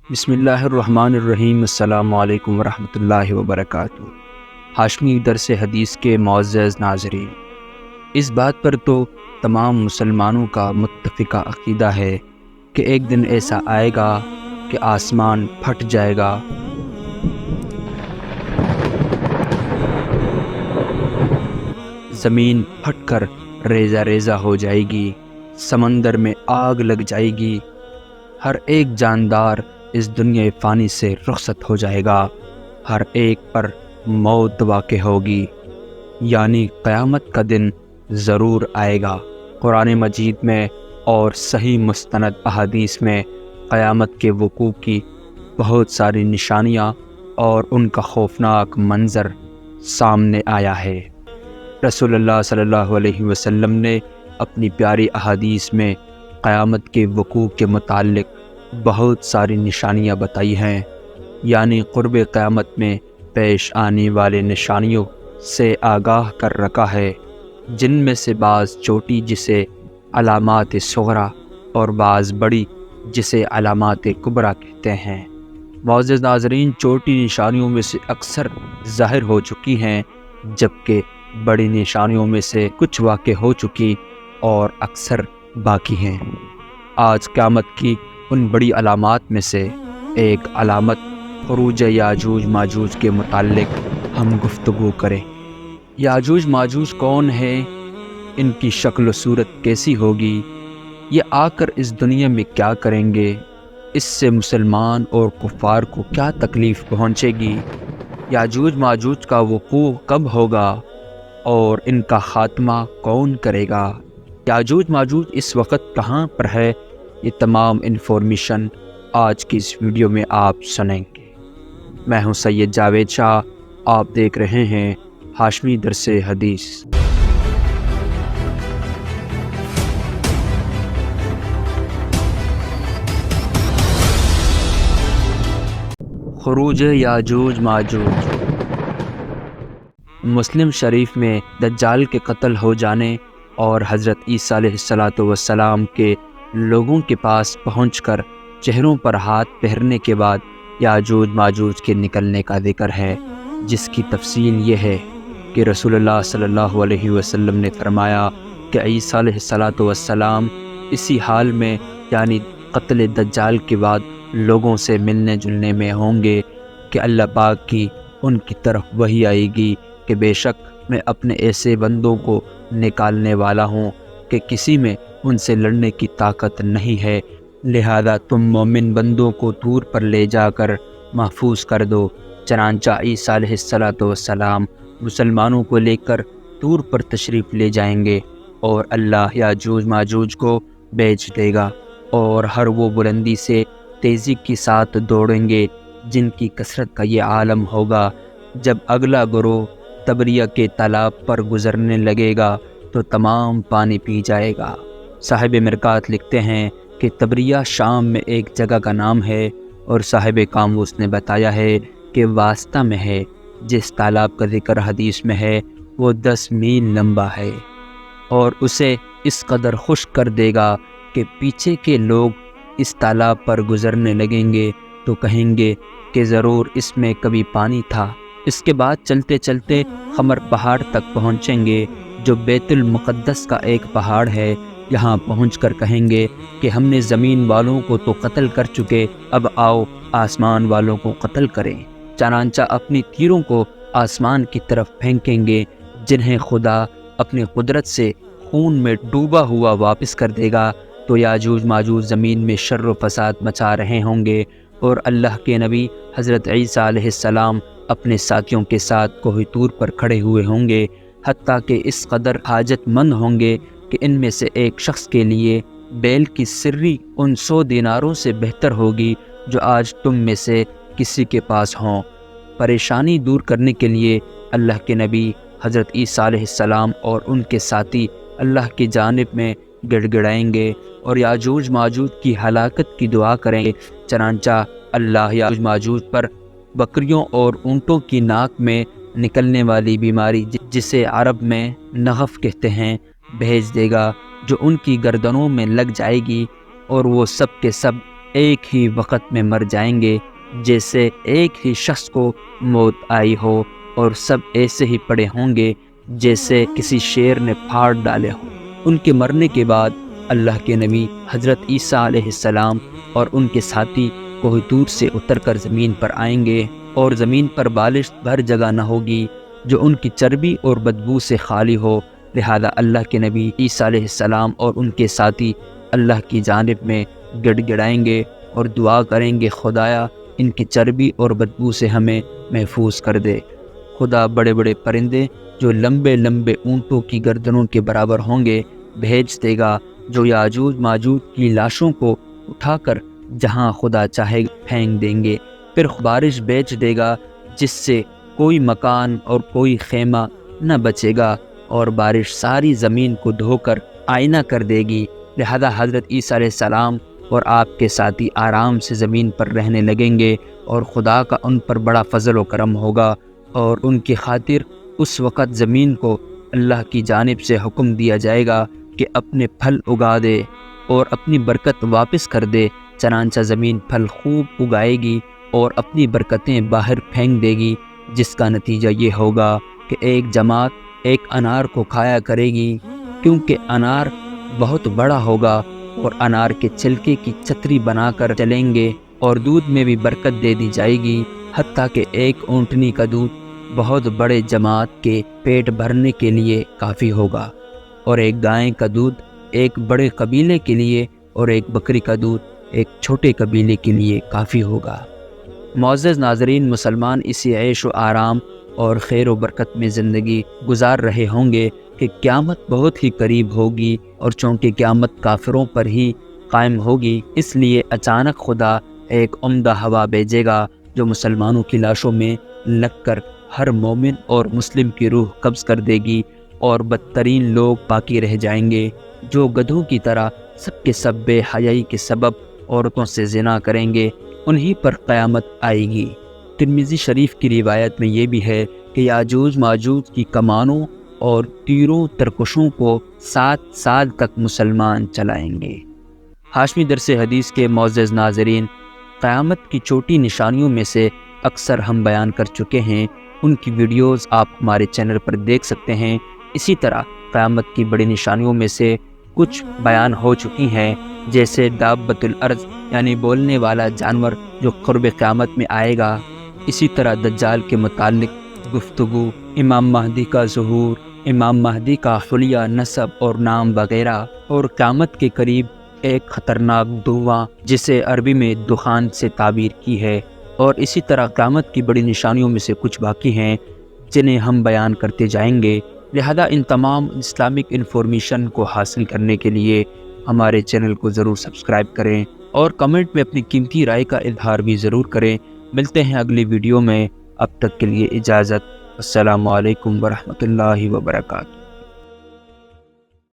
بسم اللہ الرحمن الرحیم۔ السلام علیکم ورحمۃ اللہ وبرکاتہ۔ ہاشمی درس حدیث کے معزز ناظرین، اس بات پر تو تمام مسلمانوں کا متفقہ عقیدہ ہے کہ ایک دن ایسا آئے گا کہ آسمان پھٹ جائے گا، زمین پھٹ کر ریزہ ریزہ ہو جائے گی، سمندر میں آگ لگ جائے گی، ہر ایک جاندار اس دنیا فانی سے رخصت ہو جائے گا، ہر ایک پر موت واقع ہوگی، یعنی قیامت کا دن ضرور آئے گا۔ قرآن مجید میں اور صحیح مستند احادیث میں قیامت کے وقوع کی بہت ساری نشانیاں اور ان کا خوفناک منظر سامنے آیا ہے۔ رسول اللہ صلی اللہ علیہ وسلم نے اپنی پیاری احادیث میں قیامت کے وقوع کے متعلق بہت ساری نشانیاں بتائی ہیں، یعنی قرب قیامت میں پیش آنے والے نشانیوں سے آگاہ کر رکھا ہے، جن میں سے بعض چھوٹی جسے علامات صغرا اور بعض بڑی جسے علامات کبریٰ کہتے ہیں۔ معزز ناظرین، چھوٹی نشانیوں میں سے اکثر ظاہر ہو چکی ہیں، جبکہ بڑی نشانیوں میں سے کچھ واقع ہو چکی اور اکثر باقی ہیں۔ آج قیامت کی ان بڑی علامات میں سے ایک علامت خروج یاجوج ماجوج کے متعلق ہم گفتگو کریں۔ یاجوج ماجوج کون ہے؟ ان کی شکل و صورت کیسی ہوگی؟ یہ آ کر اس دنیا میں کیا کریں گے؟ اس سے مسلمان اور کفار کو کیا تکلیف پہنچے گی؟ یاجوج ماجوج کا وقوع کب ہوگا اور ان کا خاتمہ کون کرے گا؟ یاجوج ماجوج اس وقت کہاں پر ہے؟ یہ تمام انفارمیشن آج کی اس ویڈیو میں آپ سنیں گے۔ میں ہوں سید جاوید شاہ، آپ دیکھ رہے ہیں ہاشمی درس حدیث۔ خروج یاجوج ماجوج۔ مسلم شریف میں دجال کے قتل ہو جانے اور حضرت عیسیٰ علیہ السلام کے لوگوں کے پاس پہنچ کر چہروں پر ہاتھ پھیرنے کے بعد یاجوج ماجوج کے نکلنے کا ذکر ہے، جس کی تفصیل یہ ہے کہ رسول اللہ صلی اللہ علیہ وسلم نے فرمایا کہ عیسیٰ علیہ السلام اسی حال میں، یعنی قتل دجال کے بعد لوگوں سے ملنے جلنے میں ہوں گے کہ اللہ پاک کی ان کی طرف وحی آئے گی کہ بے شک میں اپنے ایسے بندوں کو نکالنے والا ہوں کہ کسی میں ان سے لڑنے کی طاقت نہیں ہے، لہذا تم مومن بندوں کو طور پر لے جا کر محفوظ کر دو۔ چنانچہ عیسیٰ علیہ السلام مسلمانوں کو لے کر طور پر تشریف لے جائیں گے اور اللہ یاجوج ماجوج کو بھیج دے گا، اور ہر وہ بلندی سے تیزی کے ساتھ دوڑیں گے جن کی کثرت کا یہ عالم ہوگا۔ جب اگلا گروہ تبریہ کے تالاب پر گزرنے لگے گا تو تمام پانی پی جائے گا۔ صاحب مرقات لکھتے ہیں کہ تبریہ شام میں ایک جگہ کا نام ہے، اور صاحب قاموس نے بتایا ہے کہ واسطہ میں ہے۔ جس تالاب کا ذکر حدیث میں ہے وہ 10 میل لمبا ہے، اور اسے اس قدر خشک کر دے گا کہ پیچھے کے لوگ اس تالاب پر گزرنے لگیں گے تو کہیں گے کہ ضرور اس میں کبھی پانی تھا۔ اس کے بعد چلتے چلتے خمر پہاڑ تک پہنچیں گے، جو بیت المقدس کا ایک پہاڑ ہے۔ یہاں پہنچ کر کہیں گے کہ ہم نے زمین والوں کو تو قتل کر چکے، اب آؤ آسمان والوں کو قتل کریں۔ چنانچہ اپنی تیروں کو آسمان کی طرف پھینکیں گے، جنہیں خدا اپنی قدرت سے خون میں ڈوبا ہوا واپس کر دے گا، تو یاجوج ماجوج زمین میں شر و فساد مچا رہے ہوں گے، اور اللہ کے نبی حضرت عیسیٰ علیہ السلام اپنے ساتھیوں کے ساتھ کوہ طور پر کھڑے ہوئے ہوں گے، حتیٰ کہ اس قدر حاجت مند ہوں گے کہ ان میں سے ایک شخص کے لیے بیل کی سری ان 100 دیناروں سے بہتر ہوگی جو آج تم میں سے کسی کے پاس ہوں۔ پریشانی دور کرنے کے لیے اللہ کے نبی حضرت عیسیٰ علیہ السلام اور ان کے ساتھی اللہ کی جانب میں گڑ گڑائیں گے اور یاجوج ماجوج کی ہلاکت کی دعا کریں گے۔ چنانچہ اللہ یاجوج ماجوج پر بکریوں اور اونٹوں کی ناک میں نکلنے والی بیماری، جسے عرب میں نغف کہتے ہیں، بھیج دے گا، جو ان کی گردنوں میں لگ جائے گی، اور وہ سب کے سب ایک ہی وقت میں مر جائیں گے، جیسے ایک ہی شخص کو موت آئی ہو، اور سب ایسے ہی پڑے ہوں گے جیسے کسی شیر نے پھاڑ ڈالے ہوں۔ ان کے مرنے کے بعد اللہ کے نبی حضرت عیسیٰ علیہ السلام اور ان کے ساتھی کوہ طور سے اتر کر زمین پر آئیں گے، اور زمین پر بالشت بھر جگہ نہ ہوگی جو ان کی چربی اور بدبو سے خالی ہو، لہذا اللہ کے نبی عیسیٰ علیہ السلام اور ان کے ساتھی اللہ کی جانب میں گڑ گڑائیں گے اور دعا کریں گے، خدایا ان کی چربی اور بدبو سے ہمیں محفوظ کر دے۔ خدا بڑے بڑے پرندے جو لمبے لمبے اونٹوں کی گردنوں کے برابر ہوں گے بھیج دے گا، جو یاجوج ماجوج کی لاشوں کو اٹھا کر جہاں خدا چاہے پھینک دیں گے۔ پھر بارش بھیج دے گا جس سے کوئی مکان اور کوئی خیمہ نہ بچے گا، اور بارش ساری زمین کو دھو کر آئینہ کر دے گی، لہذا حضرت عیسیٰ علیہ السلام اور آپ کے ساتھی آرام سے زمین پر رہنے لگیں گے، اور خدا کا ان پر بڑا فضل و کرم ہوگا، اور ان کی خاطر اس وقت زمین کو اللہ کی جانب سے حکم دیا جائے گا کہ اپنے پھل اگا دے اور اپنی برکت واپس کر دے، چنانچہ زمین پھل خوب اگائے گی اور اپنی برکتیں باہر پھینک دے گی، جس کا نتیجہ یہ ہوگا کہ ایک جماعت ایک انار کو کھایا کرے گی، کیونکہ انار بہت بڑا ہوگا، اور انار کے چھلکے کی چھتری بنا کر چلیں گے، اور دودھ میں بھی برکت دے دی جائے گی، حتیٰ کہ ایک اونٹنی کا دودھ بہت بڑے جماعت کے پیٹ بھرنے کے لیے کافی ہوگا، اور ایک گائے کا دودھ ایک بڑے قبیلے کے لیے، اور ایک بکری کا دودھ ایک چھوٹے قبیلے کے لیے کافی ہوگا۔ معزز ناظرین، مسلمان اسی عیش و آرام اور خیر و برکت میں زندگی گزار رہے ہوں گے کہ قیامت بہت ہی قریب ہوگی، اور چونکہ قیامت کافروں پر ہی قائم ہوگی، اس لیے اچانک خدا ایک عمدہ ہوا بھیجے گا جو مسلمانوں کی لاشوں میں لگ کر ہر مومن اور مسلم کی روح قبض کر دے گی، اور بدترین لوگ باقی رہ جائیں گے جو گدھوں کی طرح سب کے سب بے حیائی کے سبب عورتوں سے زنا کریں گے، انہی پر قیامت آئے گی۔ ترمذی شریف کی روایت میں یہ بھی ہے کہ یاجوج ماجوج کی کمانوں اور تیروں ترکشوں کو 7 سال تک مسلمان چلائیں گے۔ ہاشمی درس حدیث کے معزز ناظرین، قیامت کی چھوٹی نشانیوں میں سے اکثر ہم بیان کر چکے ہیں، ان کی ویڈیوز آپ ہمارے چینل پر دیکھ سکتے ہیں۔ اسی طرح قیامت کی بڑی نشانیوں میں سے کچھ بیان ہو چکی ہیں، جیسے دابۃ الارض یعنی بولنے والا جانور جو قرب قیامت میں آئے گا، اسی طرح دجال کے متعلق گفتگو، امام مہدی کا ظہور، امام مہدی کا حلیہ نسب اور نام وغیرہ، اور قیامت کے قریب ایک خطرناک دھواں جسے عربی میں دخان سے تعبیر کی ہے، اور اسی طرح قیامت کی بڑی نشانیوں میں سے کچھ باقی ہیں جنہیں ہم بیان کرتے جائیں گے، لہذا ان تمام اسلامک انفارمیشن کو حاصل کرنے کے لیے ہمارے چینل کو ضرور سبسکرائب کریں، اور کمنٹ میں اپنی قیمتی رائے کا اظہار بھی ضرور کریں۔ ملتے ہیں اگلی ویڈیو میں، اب تک کے لیے اجازت۔ السلام علیکم ورحمۃ اللہ وبرکاتہ۔